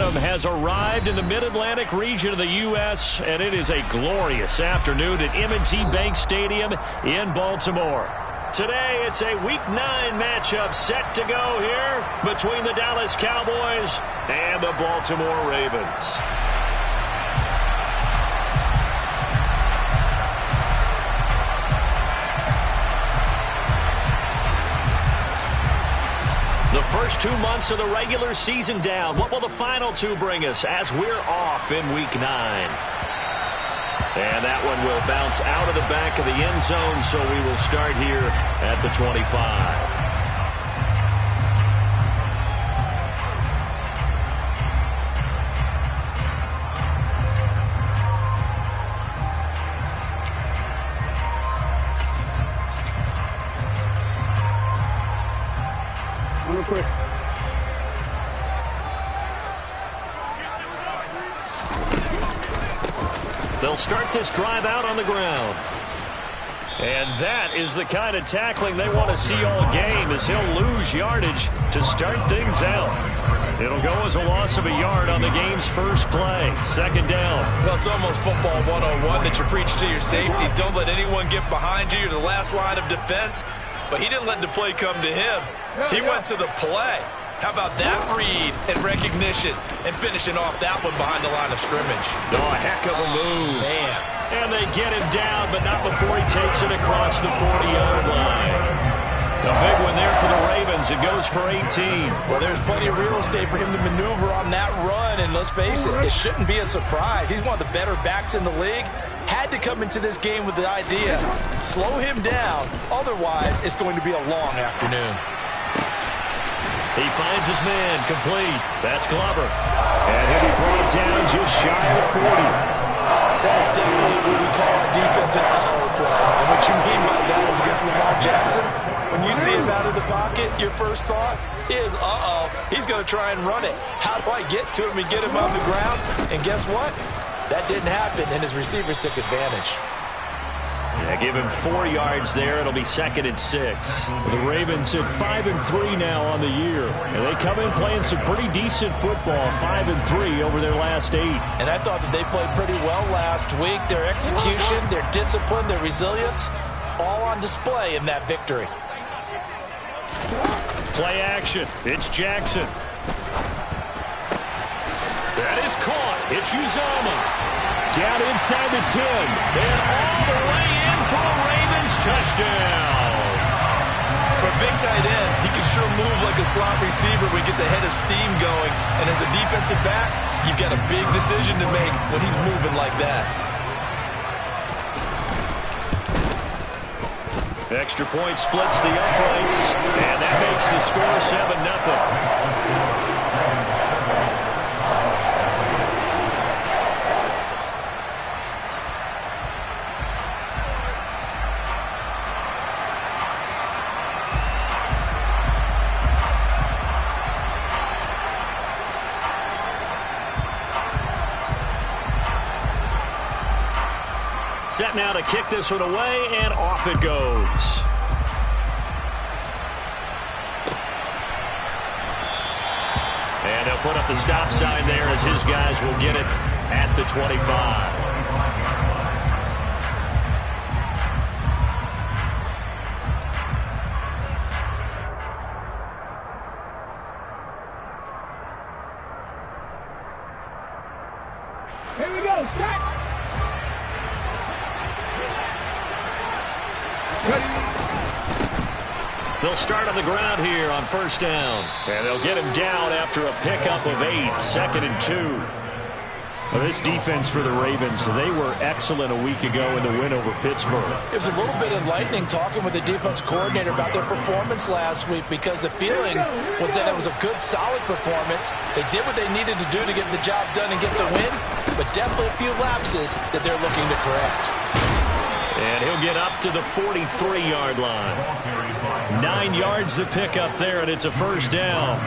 Stadium has arrived in the Mid-Atlantic region of the U.S., and it is a glorious afternoon at M&T Bank Stadium in Baltimore. Today, it's a Week 9 matchup set to go here between the Dallas Cowboys and the Baltimore Ravens. The first 2 months of the regular season down. What will the final 2 bring us as we're off in Week 9? And that one will bounce out of the back of the end zone, so we will start here at the 25. Real quick. They'll start this drive out on the ground. And that is the kind of tackling they want to see all game, as he'll lose yardage to start things out. It'll go as a loss of a yard on the game's first play. Second down. Well, it's almost football 101 that you preach to your safeties. Don't let anyone get behind you. You're the last line of defense. But he didn't let the play come to him. He went to the play. How about that read and recognition and finishing off that one behind the line of scrimmage? Oh, a heck of a move. Man. And they get him down, but not before he takes it across the 40-yard line. A big one there for the Ravens. It goes for 18. Well, there's plenty of real estate for him to maneuver on that run. And let's face it, it shouldn't be a surprise. He's one of the better backs in the league. Had to come into this game with the idea, slow him down. Otherwise, it's going to be a long afternoon. He finds his man, complete. That's Glover. And he'll be brought down just shy of 40. That's definitely what we call a defensive uh-oh play. And what you mean by that is against Lamar Jackson. When you see him out of the pocket, your first thought is, uh-oh, he's going to try and run it. How do I get to him and get him on the ground? And guess what? That didn't happen, and his receivers took advantage. Yeah, give him 4 yards there. It'll be 2nd and 6. The Ravens at 5-3 now on the year. And they come in playing some pretty decent football, 5-3 over their last 8. And I thought that they played pretty well last week. Their execution, their discipline, their resilience, all on display in that victory. Play action. It's Jackson. That is caught. It's Uzomah. Down inside the 10. And all the way in for a Ravens touchdown. For a big tight end, he can sure move like a slot receiver when he gets a head of steam going. And as a defensive back, you've got a big decision to make when he's moving like that. Extra point splits the uprights. And that makes the score 7-0. Set now to kick this one away, and off it goes. And they'll put up the stop sign there as his guys will get it at the 25. Here we go. They'll start on the ground here on first down. And they'll get him down after a pickup of 8, 2nd and 2. Well, this defense for the Ravens, they were excellent a week ago in the win over Pittsburgh. It was a little bit enlightening talking with the defense coordinator about their performance last week, because the feeling was that it was a good, solid performance. They did what they needed to do to get the job done and get the win, but definitely a few lapses that they're looking to correct. And he'll get up to the 43-yard line. 9 yards to pick up there, and it's a first down.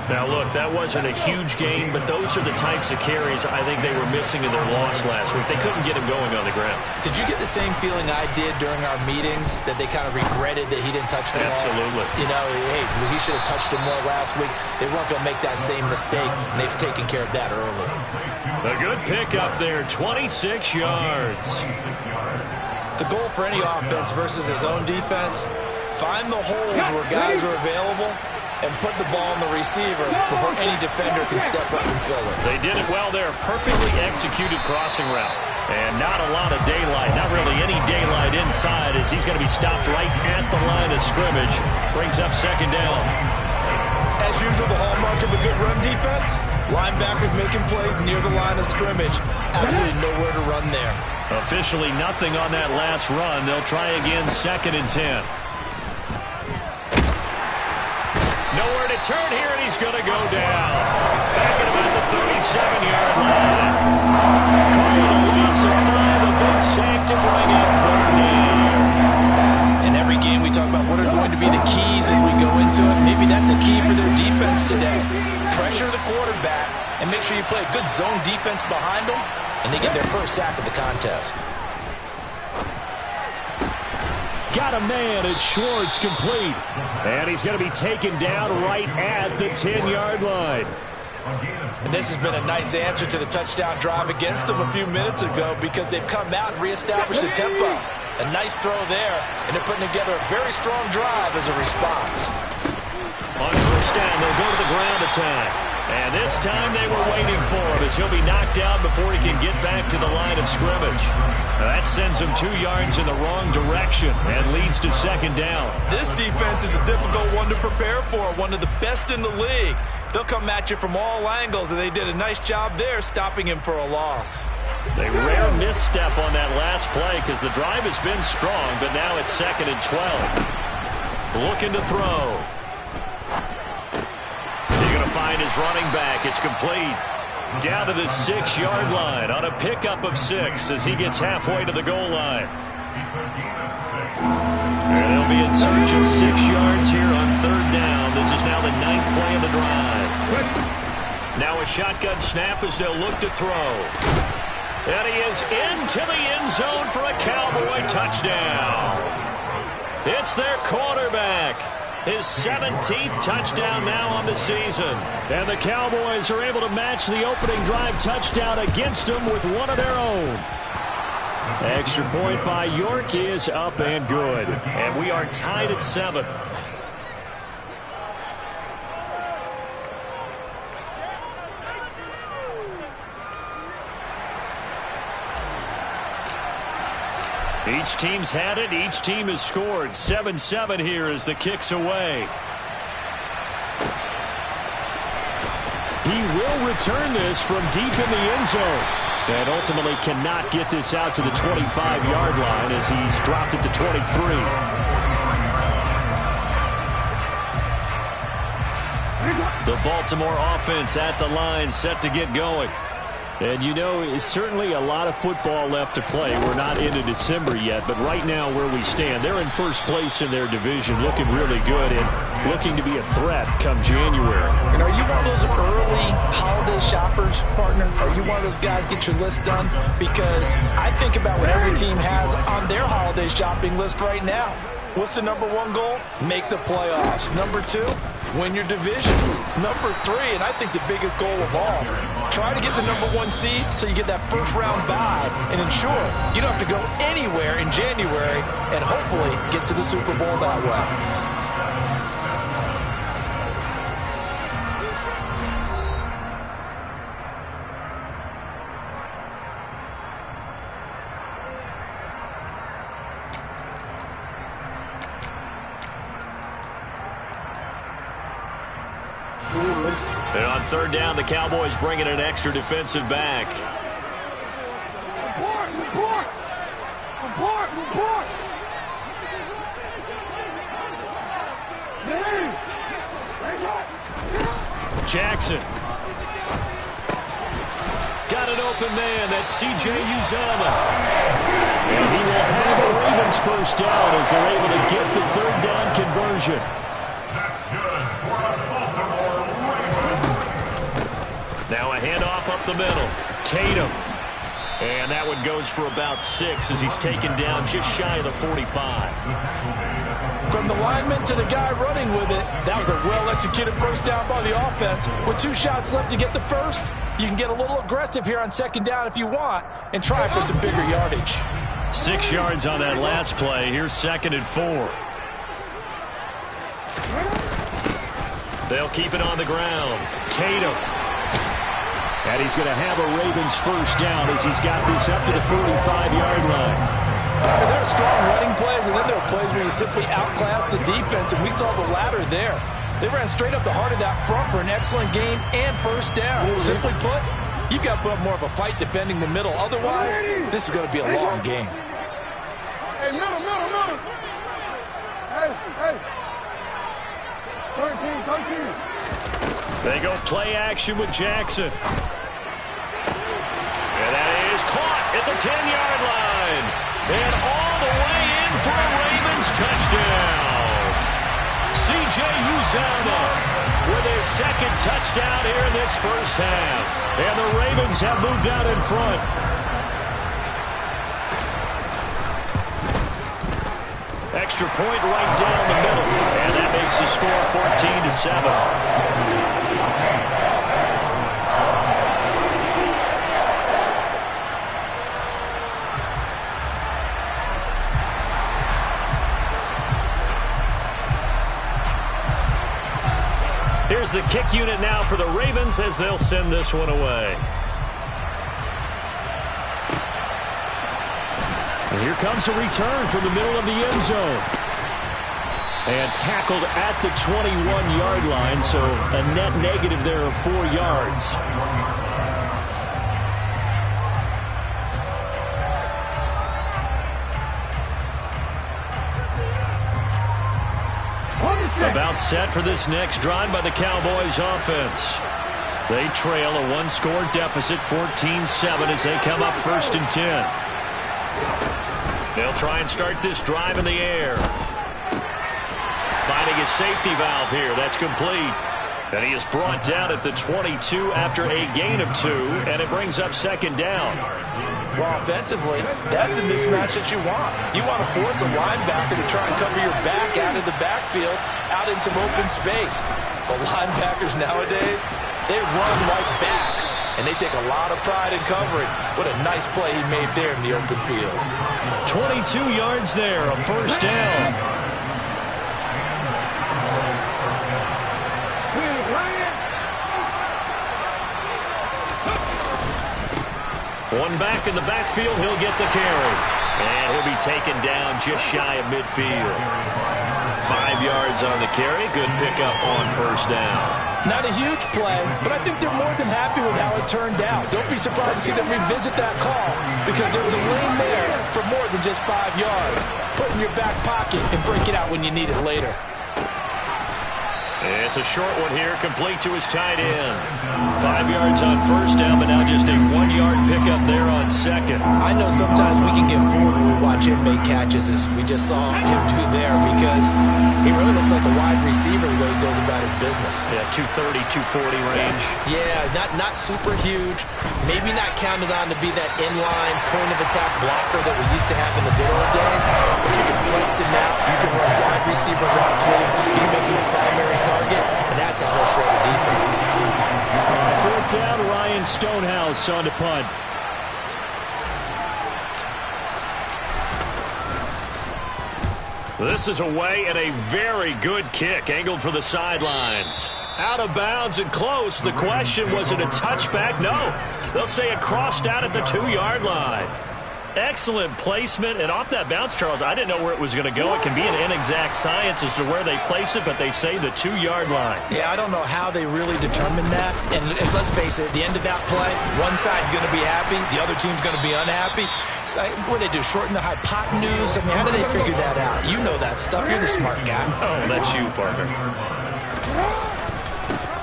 Now, look, that wasn't a huge gain, but those are the types of carries I think they were missing in their loss last week. They couldn't get him going on the ground. Did you get the same feeling I did during our meetings, that they kind of regretted that he didn't touch the ball? Absolutely. You know, hey, he should have touched him more last week. They weren't going to make that same mistake, and they've taken care of that early. A good pickup there, 26 yards. The goal for any offense versus his own defense, find the holes where guys are available and put the ball on the receiver before any defender can step up and fill it. They did it well there. Perfectly executed crossing route. And not a lot of daylight. Not really any daylight inside as he's going to be stopped right at the line of scrimmage. Brings up second down. As usual, the hallmark of a good run defense, linebackers making plays near the line of scrimmage. Absolutely nowhere to run there. Officially nothing on that last run. They'll try again, 2nd and 10. Nowhere to turn here, and he's going to go down. Back at about the 37-yard line. Calling a loss of 5, a big sack to bring up 3rd down. In every game we talk about what are going to be the keys as we go into it. Maybe that's a key for their defense today. Pressure the quarterback and make sure you play a good zone defense behind them, and they get their first sack of the contest. Got a man at Schwartz, complete. And he's going to be taken down right at the 10-yard line. And this has been a nice answer to the touchdown drive against them a few minutes ago, because they've come out and reestablished the tempo. A nice throw there, and they're putting together a very strong drive as a response. On 1st down, they'll go to the ground attack. And this time they were waiting for him as he'll be knocked out before he can get back to the line of scrimmage. That sends him 2 yards in the wrong direction and leads to 2nd down. This defense is a difficult one to prepare for, one of the best in the league. They'll come at you from all angles, and they did a nice job there stopping him for a loss. A rare misstep on that last play because the drive has been strong, but now it's 2nd and 12. Looking to throw. Find his running back. It's complete. Down to the 6-yard line on a pickup of 6 as he gets halfway to the goal line. And they'll be in search of 6 yards here on 3rd down. This is now the 9th play of the drive. Now a shotgun snap as they'll look to throw. And he is into the end zone for a Cowboy touchdown. It's their quarterback. His 17th touchdown now on the season. And the Cowboys are able to match the opening drive touchdown against them with one of their own. Extra point by York is up and good. And we are tied at 7. Each team's had it. Each team has scored. 7-7 here as the kick's away. He will return this from deep in the end zone. And ultimately cannot get this out to the 25-yard line as he's dropped it to 23. The Baltimore offense at the line, set to get going. And, you know, it's certainly a lot of football left to play. We're not into December yet, but right now where we stand, they're in first place in their division, looking really good and looking to be a threat come January. And are you one of those early holiday shoppers, partner? Are you one of those guys get your list done? Because I think about what every team has on their holiday shopping list right now. What's the number 1 goal? Make the playoffs. Number 2, win your division. Number 3, and I think the biggest goal of all, try to get the number 1 seed so you get that first round bye and ensure you don't have to go anywhere in January and hopefully get to the Super Bowl that way. And on 3rd down, the Cowboys bring in an extra defensive back. Jackson. Got an open man. That's C.J. Uzomah. And he will have a Ravens first down as they're able to get the 3rd down conversion. That's good for the Baltimore Ravens. Now a handoff up the middle. Tatum. And that one goes for about 6 as he's taken down just shy of the 45. From the lineman to the guy running with it, that was a well-executed first down by the offense. With 2 shots left to get the first, you can get a little aggressive here on second down if you want and try for some bigger yardage. 6 yards on that last play. Here's 2nd and 4. They'll keep it on the ground. Tatum. And he's going to have a Ravens first down as he's got this up to the 45-yard line. I mean, there are strong running plays, and then there are plays where you simply outclass the defense, and we saw the latter there. They ran straight up the heart of that front for an excellent gain and first down. Simply put, you've got to put up more of a fight defending the middle. Otherwise, this is going to be a long game. Hey, middle. Hey. 13. They go play action with Jackson. And that is caught at the 10-yard line. And all the way in for a Ravens touchdown. C.J. Uzomah with his 2nd touchdown here in this first half. And the Ravens have moved out in front. Extra point right down the middle. And that makes the score 14-7. Here's the kick unit now for the Ravens as they'll send this one away. And here comes a return from the middle of the end zone. And tackled at the 21-yard line, so a net negative there of 4 yards. About set for this next drive by the Cowboys offense. They trail a 1-score deficit, 14-7, as they come up 1st and 10. They'll try and start this drive in the air. Finding a safety valve here. That's complete. And he is brought down at the 22 after a gain of 2, and it brings up 2nd down. Well, offensively, that's the mismatch that you want. You want to force a linebacker to try and cover your back out of the backfield, out in some open space. But linebackers nowadays, they run like backs, and they take a lot of pride in covering. What a nice play he made there in the open field. 22 yards there, a first down. One back in the backfield, he'll get the carry. And he'll be taken down just shy of midfield. 5 yards on the carry. Good pickup on first down. Not a huge play, but I think they're more than happy with how it turned out. Don't be surprised to see them revisit that call because there was a lane there for more than just 5 yards. Put it in your back pocket and break it out when you need it later. It's a short one here, complete to his tight end. 5 yards on first down, but now just a 1-yard pickup there on second. I know sometimes we can get fooled when we watch him make catches, as we just saw him do there, because he really looks like a wide receiver the way he goes about his business. Yeah, 230, 240 range. Yeah, not super huge. Maybe not counted on to be that inline point-of-attack blocker that we used to have in the good old days, but you can flex him out. You can run wide receiver routes with him. You can make him a primary target, and that's how he'll shred the defense. 4th down, Ryan Stonehouse on the punt. This is away and a very good kick, angled for the sidelines. Out of bounds and close. The question, was it a touchback? No. They'll say it crossed out at the 2-yard line. Excellent placement, and off that bounce, Charles, I didn't know where it was going to go. It can be an inexact science as to where they place it, but they say the 2-yard line. Yeah, I don't know how they really determined that. And let's face it, at the end of that play, one side's going to be happy, the other team's going to be unhappy. It's like, what do they do, shorten the hypotenuse? I mean, how do they figure that out? You know that stuff. You're the smart guy. Oh, that's you, Parker.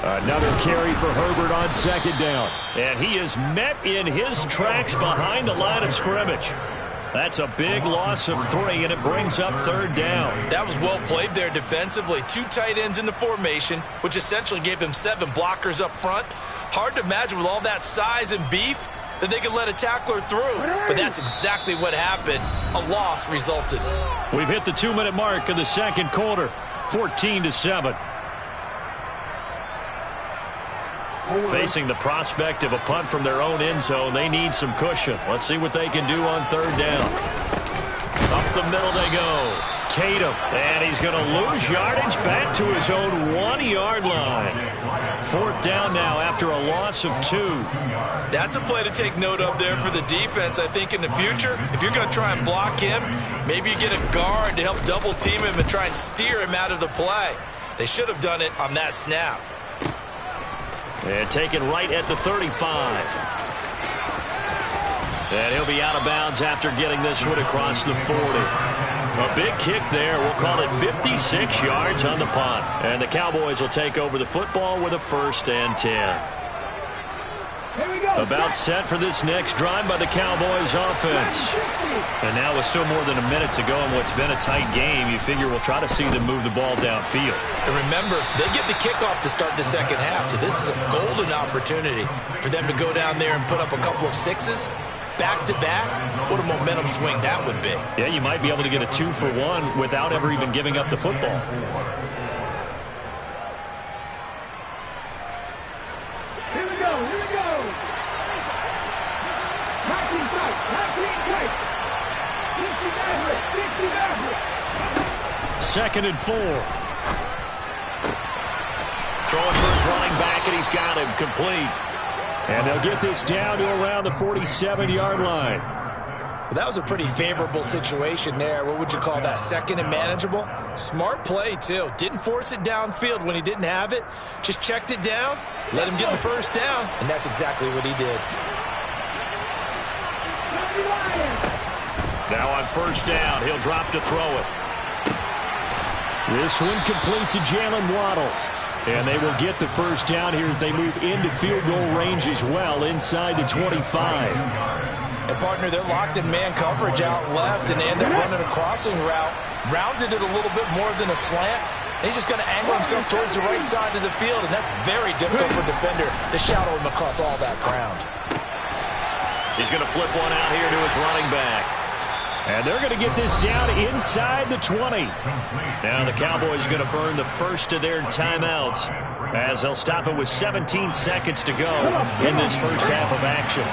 Another carry for Herbert on second down. And he is met in his tracks behind the line of scrimmage. That's a big loss of 3, and it brings up 3rd down. That was well played there defensively. 2 tight ends in the formation, which essentially gave them 7 blockers up front. Hard to imagine with all that size and beef that they could let a tackler through. But that's exactly what happened. A loss resulted. We've hit the 2-minute mark of the second quarter. 14-7. Facing the prospect of a punt from their own end zone, they need some cushion. Let's see what they can do on 3rd down. Up the middle they go. Tatum, and he's going to lose yardage back to his own 1-yard line. 4th down now after a loss of 2. That's a play to take note of there for the defense. I think in the future, if you're going to try and block him, maybe you get a guard to help double team him and try and steer him out of the play. They should have done it on that snap. And taken right at the 35. And he'll be out of bounds after getting this one across the 40. A big kick there. We'll call it 56 yards on the punt. And the Cowboys will take over the football with a 1st and 10. About set for this next drive by the Cowboys offense. And now with still more than a minute to go in what's been a tight game, you figure we'll try to see them move the ball downfield. And remember, they get the kickoff to start the second half, so this is a golden opportunity for them to go down there and put up a couple of 6s. Back-to-back, what a momentum swing that would be. Yeah, you might be able to get a 2-for-1 without ever even giving up the football. Here we go. 2nd and 4. Throwing for his running back, and he's got him complete. And they'll get this down to around the 47-yard line. Well, that was a pretty favorable situation there. What would you call that? 2nd and manageable? Smart play, too. Didn't force it downfield when he didn't have it. Just checked it down, let him get the 1st down, and that's exactly what he did. Now on 1st down, he'll drop to throw it. This one complete to Jalen Waddle. And they will get the 1st down here as they move into field goal range as well inside the 25. And, partner, they're locked in man coverage out left, and they end up running a crossing route. Rounded it a little bit more than a slant. And he's just going to angle himself towards the right side of the field, and that's very difficult for a defender to shadow him across all that ground. He's going to flip one out here to his running back. And they're going to get this down inside the 20. Now the Cowboys are going to burn the first of their timeouts as they'll stop it with 17 seconds to go in this first half of action.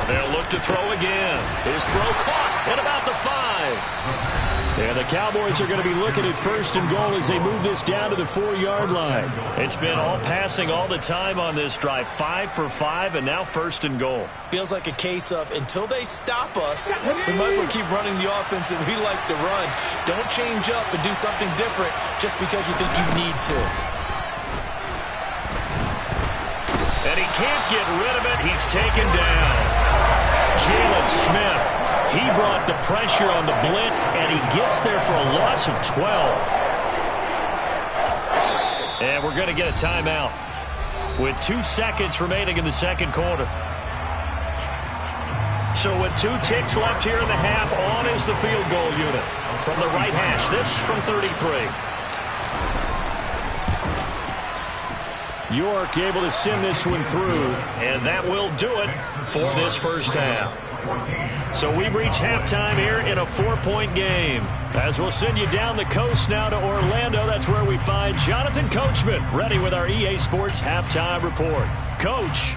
They'll look to throw again. His throw caught at about the 5. And the Cowboys are going to be looking at 1st and goal as they move this down to the 4-yard line. It's been all passing all the time on this drive. 5 for 5, and now 1st and goal. Feels like a case of until they stop us, we might as well keep running the offense that we like to run. Don't change up and do something different just because you think you need to. And he can't get rid of it. He's taken down. Jalen Smith. He brought the pressure on the blitz, and he gets there for a loss of 12. And we're going to get a timeout with 2 seconds remaining in the second quarter. So with 2 ticks left here in the half, on is the field goal unit from the right hash. This from 33. York able to send this one through, and that will do it for this first half. So we've reached halftime here in a 4-point game. As we'll send you down the coast now to Orlando, that's where we find Jonathan Coachman ready with our EA Sports Halftime Report. Coach.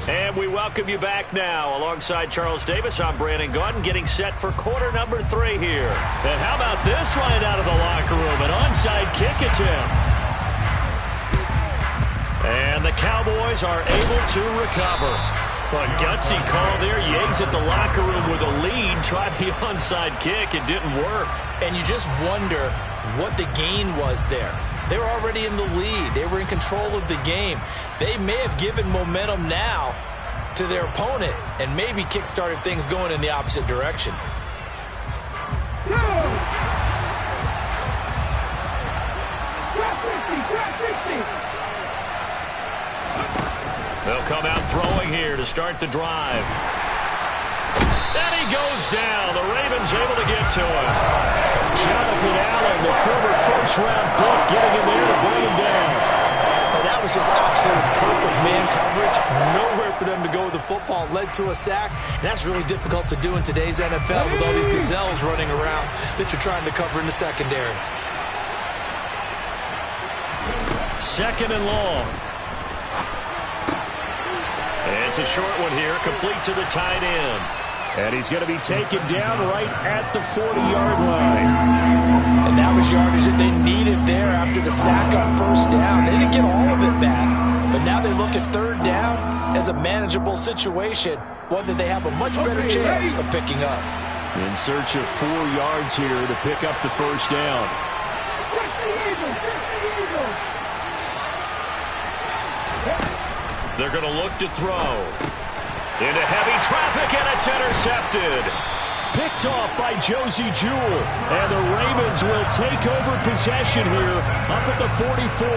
And we welcome you back now. Alongside Charles Davis, I'm Brandon Gaudin, getting set for quarter number 3 here. And how about this right out of the locker room? An onside kick attempt. And the Cowboys are able to recover. A gutsy call there. Yates at the locker room with a lead. Tried the onside kick. It didn't work. And you just wonder what the gain was there. They were already in the lead. They were in control of the game. They may have given momentum now to their opponent and maybe kick-started things going in the opposite direction. They'll come out throwing here to start the drive. And he goes down. The Ravens able to get to him. Jonathan Allen, the former first-round pick, getting in there to bring him down. And that was just absolute perfect man coverage. Nowhere for them to go with the football. Led to a sack. And that's really difficult to do in today's NFL with all these gazelles running around that you're trying to cover in the secondary. Second and long. It's a short one here, complete to the tight end. And he's going to be taken down right at the 40-yard line. And that was yardage that they needed there after the sack on first down. They didn't get all of it back, but now they look at third down as a manageable situation, one that they have a much better chance of picking up. In search of 4 yards here to pick up the first down. They're going to look to throw. Into heavy traffic, and it's intercepted. Picked off by Josie Jewell. And the Ravens will take over possession here up at the 44.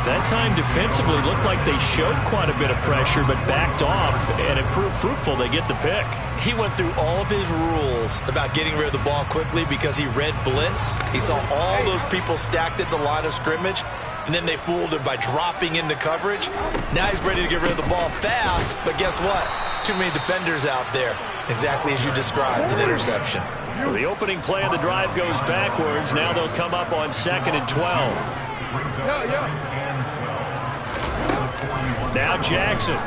That time defensively looked like they showed quite a bit of pressure, but backed off, and it proved fruitful. They get the pick. He went through all of his rules about getting rid of the ball quickly because he read blitz. He saw all those people stacked at the line of scrimmage, and then they fooled him by dropping into coverage. Now he's ready to get rid of the ball fast, but guess what? Too many defenders out there. Exactly as you described, an interception. So the opening play of the drive goes backwards. Now they'll come up on 2nd and 12. Now Jackson.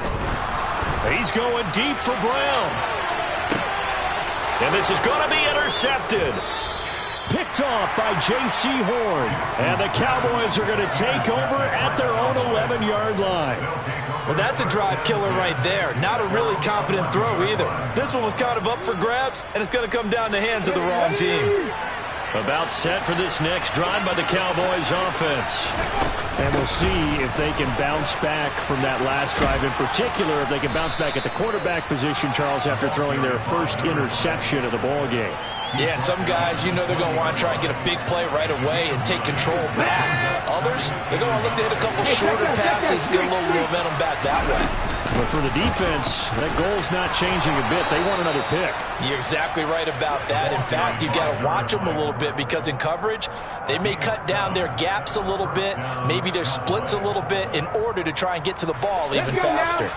He's going deep for Brown. And this is going to be intercepted. Picked off by J.C. Horn. And the Cowboys are going to take over at their own 11-yard line. Well, that's a drive killer right there. Not a really confident throw either. This one was kind of up for grabs, and it's going to come down the hands of the wrong team. About set for this next drive by the Cowboys offense. And we'll see if they can bounce back from that last drive. In particular, if they can bounce back at the quarterback position, Charles, after throwing their first interception of the ball game. Yeah, and some guys, you know they're going to want to try and get a big play right away and take control back. Others, they're going to look to hit a couple shorter passes, get a little momentum back that way. But for the defense, that goal's not changing a bit. They want another pick. You're exactly right about that. In fact, you've got to watch them a little bit because in coverage, they may cut down their gaps a little bit, maybe their splits a little bit in order to try and get to the ball even faster.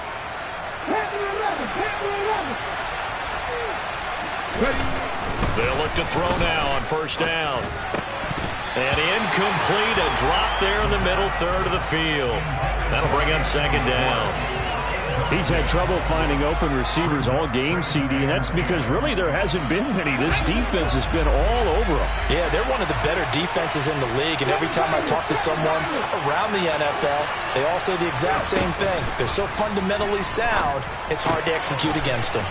They'll look to throw now on first down. And incomplete, a drop there in the middle third of the field. That'll bring up 2nd down. He's had trouble finding open receivers all game, CD, and that's because really there hasn't been many. This defense has been all over them. Yeah, they're one of the better defenses in the league, and every time I talk to someone around the NFL, they all say the exact same thing. They're so fundamentally sound, it's hard to execute against them.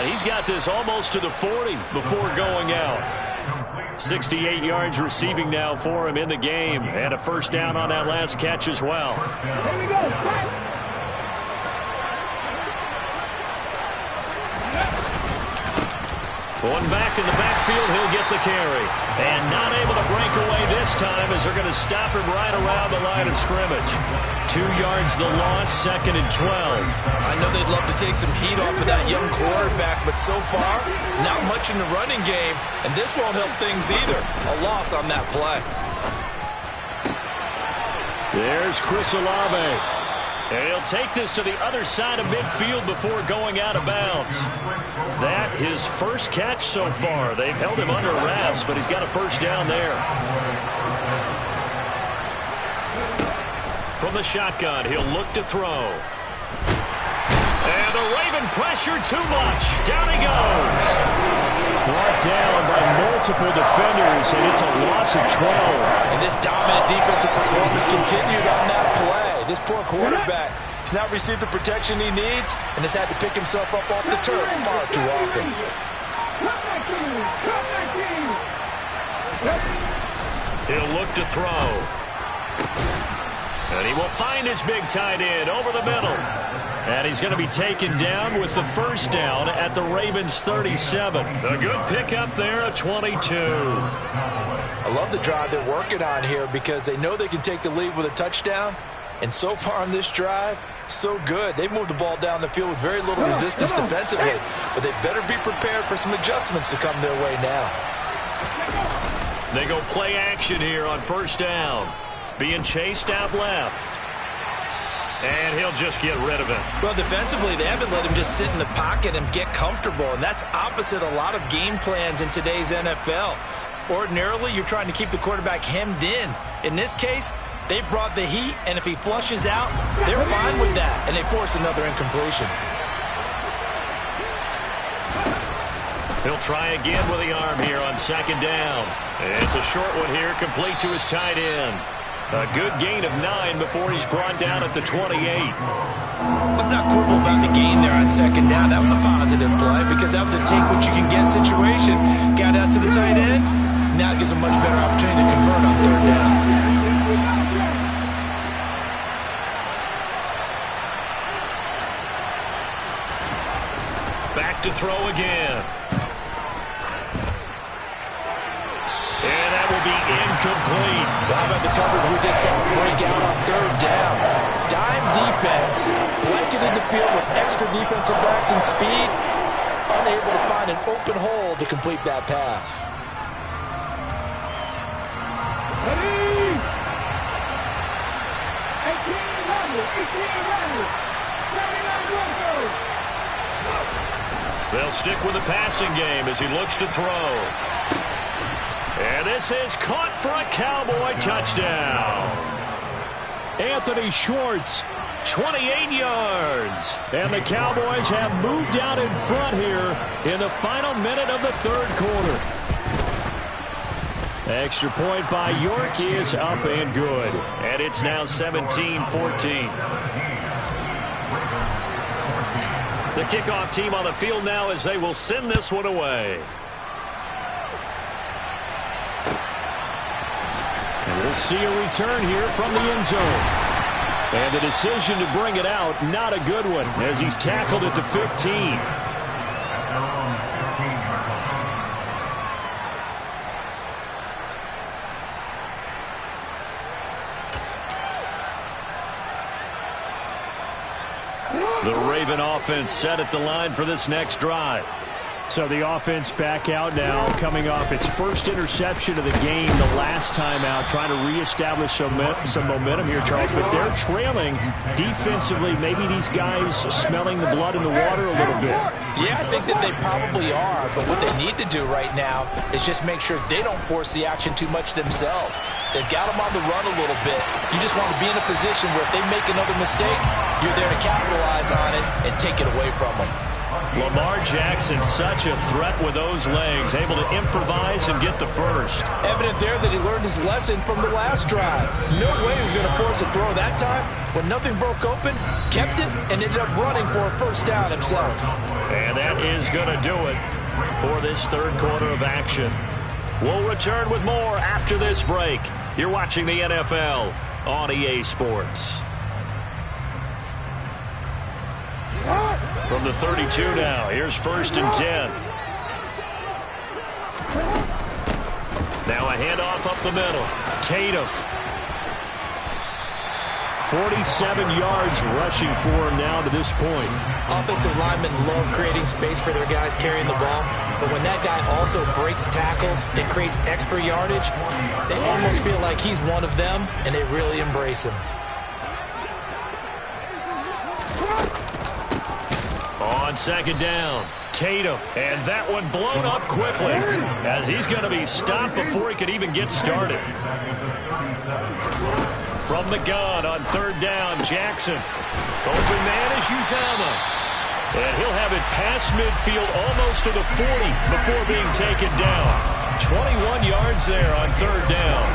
He's got this almost to the 40 before going out. 68 yards receiving now for him in the game, and a first down on that last catch as well. Here we go. Going back in the backfield, he'll get the carry. And not able to break away this time as they're going to stop him right around the line of scrimmage. 2 yards the loss, 2nd and 12. I know they'd love to take some heat off of that young quarterback, but so far, not much in the running game, and this won't help things either. A loss on that play. There's Chris Olave. And he'll take this to the other side of midfield before going out of bounds. That his first catch so far. They've held him under wraps, but he's got a first down there. From the shotgun, he'll look to throw. And the Raven pressure too much. Down he goes. Brought down by multiple defenders, and it's a loss of 12. And this dominant defensive performance continued on that play. This poor quarterback has not received the protection he needs and has had to pick himself up off the turf far too often. He'll look to throw. And he will find his big tight end over the middle. And he's going to be taken down with the first down at the Ravens 37. A good pickup there at 22. I love the drive they're working on here because they know they can take the lead with a touchdown. And so far on this drive, So good. They moved the ball down the field with very little resistance defensively, but they better be prepared for some adjustments to come their way now. They go play action here on first down. Being chased out left. And he'll just get rid of it. Well, defensively, they haven't let him just sit in the pocket and get comfortable, and that's opposite a lot of game plans in today's NFL. Ordinarily, you're trying to keep the quarterback hemmed in. In this case, they brought the heat, and if he flushes out, they're fine with that, and they force another incompletion. He'll try again with the arm here on second down. It's a short one here, complete to his tight end. A good gain of 9 before he's brought down at the 28. Let's not quibble about the gain there on second down. That was a positive play because that was a take-what-you-can-get situation. Got out to the tight end. Now it gives a much better opportunity to convert on third down. Back to throw again. And that will be incomplete. Well, how about the coverage we just saw break out on third down? Dime defense, blanketed the field with extra defensive backs and speed, unable to find an open hole to complete that pass. They'll stick with the passing game as he looks to throw. And this is caught for a Cowboy touchdown. Anthony Schwartz, 28 yards. And the Cowboys have moved out in front here in the final minute of the third quarter. Extra point by York is up and good. And it's now 17-14. The kickoff team on the field now as they will send this one away. And we'll see a return here from the end zone. And the decision to bring it out, not a good one, as he's tackled at the 15. The Raven offense set at the line for this next drive. So the offense back out now, coming off its first interception of the game the last time out, trying to reestablish some momentum here, Charles. But they're trailing defensively. Maybe these guys smelling the blood in the water a little bit. Yeah, I think that they probably are. But what they need to do right now is just make sure they don't force the action too much themselves. They've got them on the run a little bit. You just want to be in a position where if they make another mistake, you're there to capitalize on it and take it away from them. Lamar Jackson, such a threat with those legs, able to improvise and get the first. Evident there that he learned his lesson from the last drive. No way he was going to force a throw that time. When nothing broke open, kept it, and ended up running for a first down himself. And that is going to do it for this third quarter of action. We'll return with more after this break. You're watching the NFL on EA Sports. From the 32 now, here's 1st and 10. Now a handoff up the middle. Tatum. 47 yards rushing for him now to this point. Offensive linemen love creating space for their guys carrying the ball, but when that guy also breaks tackles and creates extra yardage, they almost feel like he's one of them, and they really embrace him. On second down, Tatum, and that one blown up quickly as he's going to be stopped before he could even get started. From the gun on third down, Jackson. Open man is Uzama. And he'll have it past midfield almost to the 40 before being taken down. 21 yards there on third down.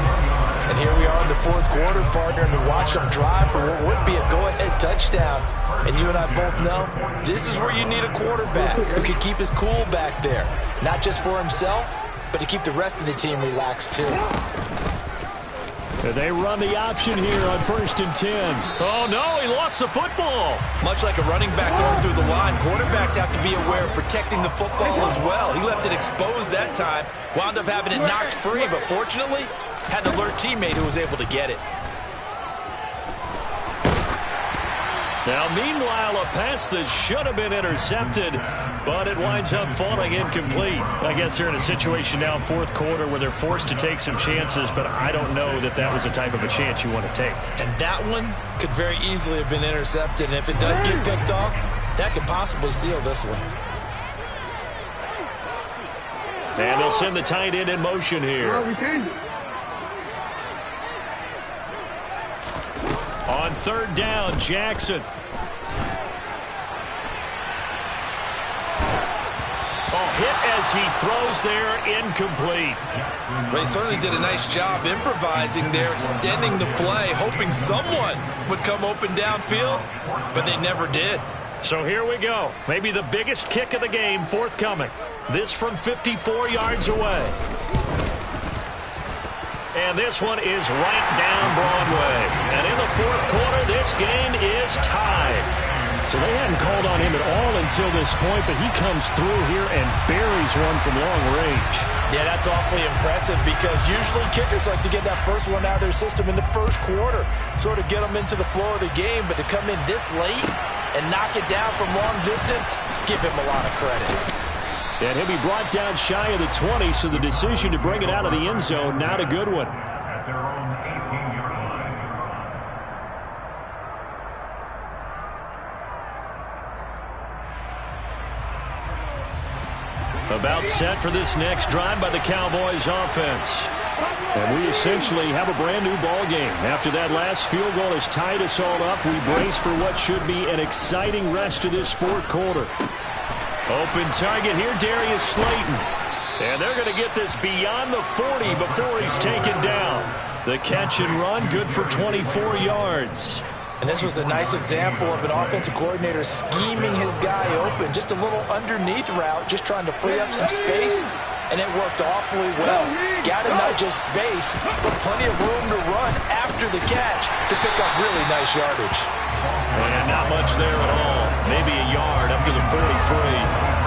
And here we are in the fourth quarter, partner, and we watch them drive for what would be a go-ahead touchdown. And you and I both know this is where you need a quarterback who can keep his cool back there. Not just for himself, but to keep the rest of the team relaxed too. They run the option here on 1st and 10. Oh, no, he lost the football. Much like a running back going through the line, quarterbacks have to be aware of protecting the football as well. He left it exposed that time, wound up having it knocked free, but fortunately, had an alert teammate who was able to get it. Now, meanwhile, a pass that should have been intercepted, but it winds up falling incomplete. I guess they're in a situation now, fourth quarter, where they're forced to take some chances, but I don't know that that was the type of a chance you want to take. And that one could very easily have been intercepted, and if it does get picked off, that could possibly seal this one. And they'll send the tight end in motion here. On third down, Jackson. Hit as he throws there, incomplete. They certainly did a nice job improvising there, extending the play, hoping someone would come open downfield, but they never did. So here we go. Maybe the biggest kick of the game forthcoming. This from 54 yards away. And this one is right down Broadway. And in the fourth quarter, this game is tied. So they hadn't called on him at all until this point, but he comes through here and buries one from long range. Yeah, that's awfully impressive because usually kickers like to get that first one out of their system in the first quarter, sort of get them into the flow of the game, but to come in this late and knock it down from long distance, give him a lot of credit. And he'll be brought down shy of the 20, so the decision to bring it out of the end zone, not a good one. About set for this next drive by the Cowboys offense. And we essentially have a brand new ball game. After that last field goal has tied us all up, we brace for what should be an exciting rest of this fourth quarter. Open target here, Darius Slayton. And they're going to get this beyond the 40 before he's taken down. The catch and run, good for 24 yards. And this was a nice example of an offensive coordinator scheming his guy open. Just a little underneath route, just trying to free up some space, and it worked awfully well. Got him not just space, but plenty of room to run after the catch to pick up really nice yardage. And not much there at all. Maybe a yard up to the 43.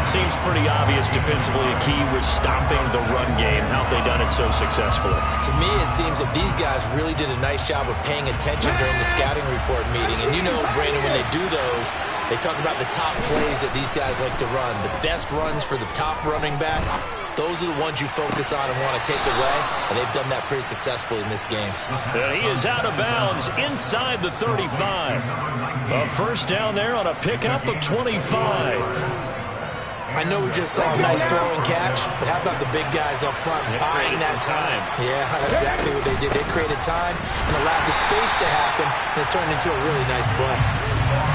Seems pretty obvious defensively a key was stopping the run game. How have they done it so successfully? To me, it seems that these guys really did a nice job of paying attention during the scouting report meeting. And you know, Brandon, when they do those, they talk about the top plays that these guys like to run. The best runs for the top running back. Those are the ones you focus on and want to take away. And they've done that pretty successfully in this game. And he is out of bounds inside the 35. A first down there on a pickup of 25. I know we just saw a nice throwing catch, but how about the big guys up front buying that time? Yeah, that's exactly what they did. They created time and allowed the space to happen, and it turned into a really nice play.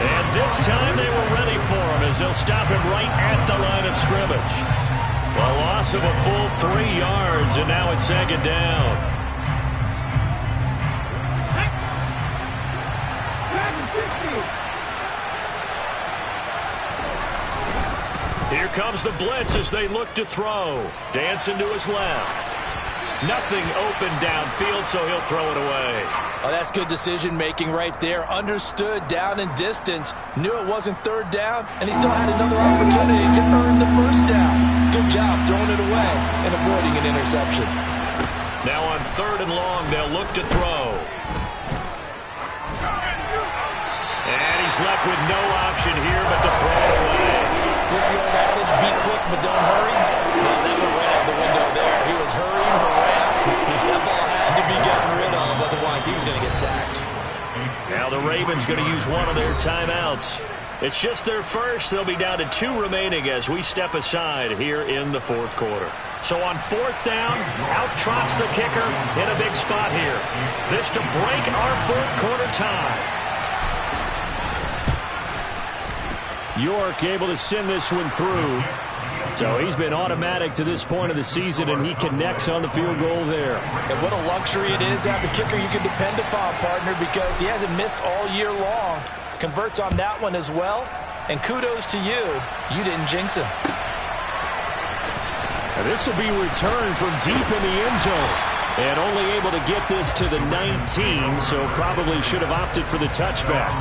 And this time they were ready for him as they'll stop him right at the line of scrimmage. A loss of a full 3 yards, and now it's second down. Here comes the blitz as they look to throw. Dancing to his left. Nothing open downfield, so he'll throw it away. Oh, that's good decision-making right there. Understood down in distance. Knew it wasn't third down, and he still had another opportunity to earn the first down. Good job throwing it away and avoiding an interception. Now on third and long, they'll look to throw. And he's left with no option here but to throw it away. What's the old adage? Be quick, but don't hurry. Well, that went right out the window there. He was hurried, harassed. That ball had to be gotten rid of, otherwise he was going to get sacked. Now the Ravens going to use one of their timeouts. It's just their first. They'll be down to 2 remaining as we step aside here in the fourth quarter. So on fourth down, out trots the kicker in a big spot here. This to break our fourth quarter tie. York able to send this one through. So he's been automatic to this point of the season, and he connects on the field goal there. And what a luxury it is to have the kicker you can depend upon, partner, because he hasn't missed all year long. Converts on that one as well. And kudos to you. You didn't jinx him. And this will be returned from deep in the end zone. And only able to get this to the 19, so probably should have opted for the touchback.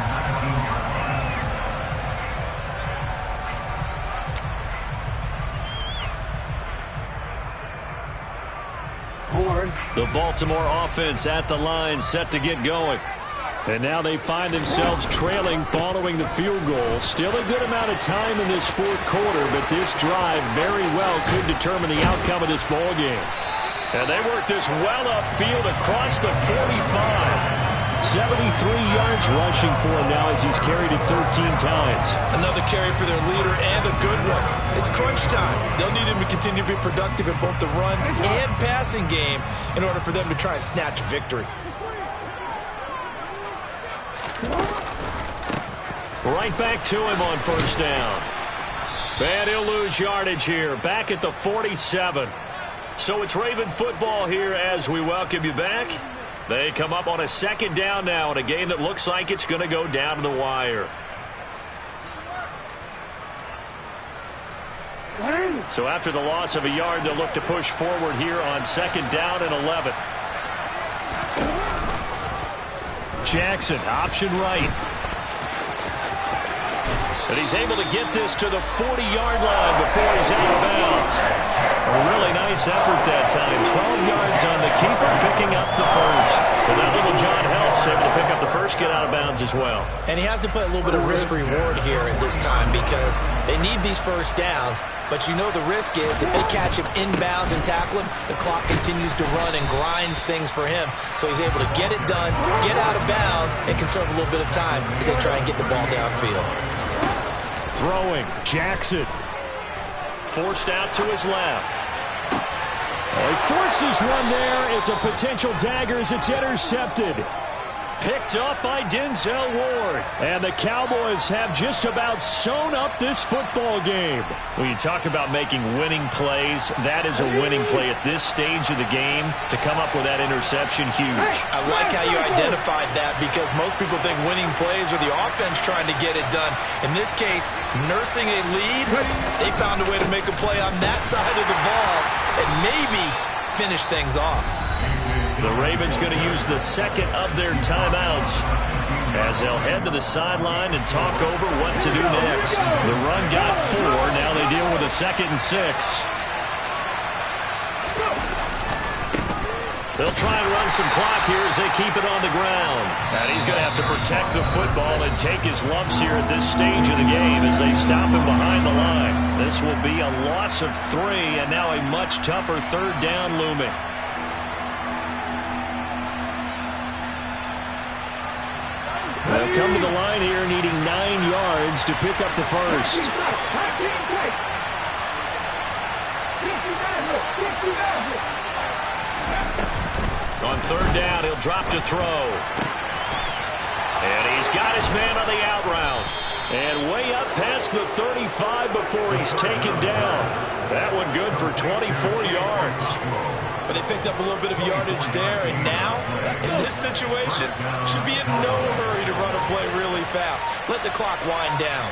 The Baltimore offense at the line, set to get going. And now they find themselves trailing following the field goal. Still a good amount of time in this fourth quarter, but this drive very well could determine the outcome of this ball game. And they work this well upfield across the 45. 73 yards rushing for him now as he's carried it 13 times. Another carry for their leader and a good one. It's crunch time. They'll need him to continue to be productive in both the run and passing game in order for them to try and snatch a victory. Right back to him on first down. And he'll lose yardage here, back at the 47. So it's Raven football here as we welcome you back. They come up on a second down now in a game that looks like it's going to go down to the wire. So after the loss of a yard, they'll look to push forward here on second down and 11. Jackson, option right. And he's able to get this to the 40-yard line before he's out of bounds. A really nice effort that time. 12 yards on the keeper, picking up the first. But that little John helps, able to pick up the first, get out of bounds as well. And he has to put a little bit of risk-reward here at this time because they need these first downs. But you know the risk is if they catch him inbounds and tackle him, the clock continues to run and grinds things for him. So he's able to get it done, get out of bounds, and conserve a little bit of time as they try and get the ball downfield. Throwing, Jackson. Forced out to his left. Well, he forces one there. It's a potential dagger as it's intercepted. Picked up by Denzel Ward. And the Cowboys have just about sewn up this football game. When you talk about making winning plays, that is a winning play at this stage of the game. To come up with that interception, huge. I like how you identified that because most people think winning plays are the offense trying to get it done. In this case, nursing a lead, they found a way to make a play on that side of the ball and maybe finish things off. The Ravens going to use the second of their timeouts as they'll head to the sideline and talk over what to do next. The run got 4. Now they deal with a 2nd and 6. They'll try and run some clock here as they keep it on the ground. And he's going to have to protect the football and take his lumps here at this stage of the game as they stop him behind the line. This will be a loss of 3 and now a much tougher third down looming. They'll come to the line here needing 9 yards to pick up the first. On third down, he'll drop to throw. And he's got his man on the out route. And way up past the 35 before he's taken down. That one good for 24 yards. But they picked up a little bit of yardage there, and now, in this situation, should be in no hurry to run a play really fast. Let the clock wind down.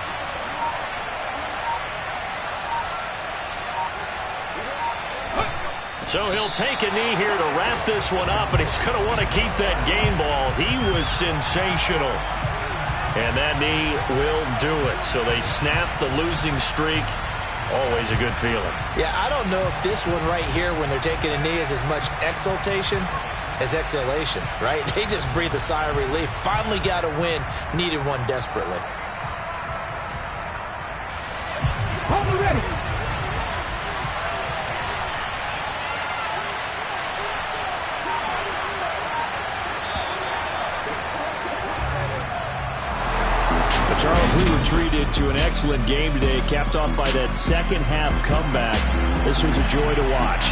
So he'll take a knee here to wrap this one up, and he's going to want to keep that game ball. He was sensational. And that knee will do it. So they snap the losing streak. Always a good feeling. Yeah, I don't know if this one right here, when they're taking a knee, is as much exultation as exhalation, right? They just breathe a sigh of relief. Finally got a win. Needed one desperately. Hold ready. Charles, we were treated to an excellent game today, capped off by that second half comeback. This was a joy to watch.